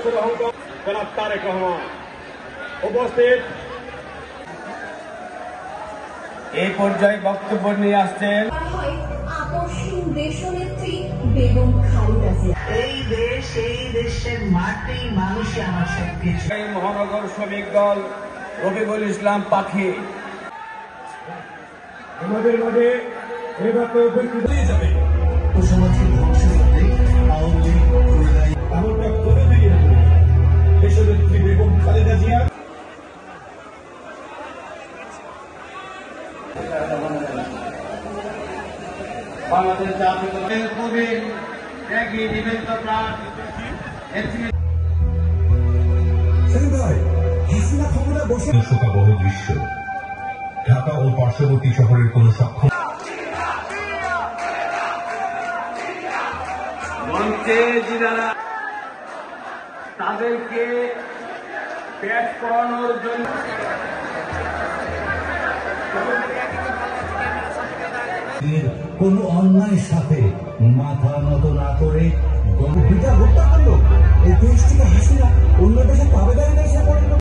জনাব তারেক রহমান উপস্থিত। এই পর্যায়ে বক্তব্য নিয়ে আসছেন দেশনেত্রী বেগম খালেদা জিয়া। এই দেশ, এই দেশের মাটি, মানুষই আমার সবকিছু। মহানগর শ্রমিক দল রফিকুল ইসলাম পাখি আমাদের মাঝে যাবে কুসংস্কার ধ্বংস করতে আওয়ামী লীগ এমনটা করে দিয়ে দেশনেত্রী বেগম খালেদা জিয়া বাংলাদেশ জাতীয় কবি ত্যাগী নিবেদিত প্রাণ শোকাবহ দৃশ্য ঢাকা ও পার্শ্ববর্তী শহরের কোন সক্ষম মঞ্চে যারা তাদেরকে পেশ করানোর জন্য কোন অন্যায়ের সাথে মাথা নত না করে বিচার হত্যা করলো। এই দেশটিকে হাসিনা অন্য দেশে তাবেদারি দেশে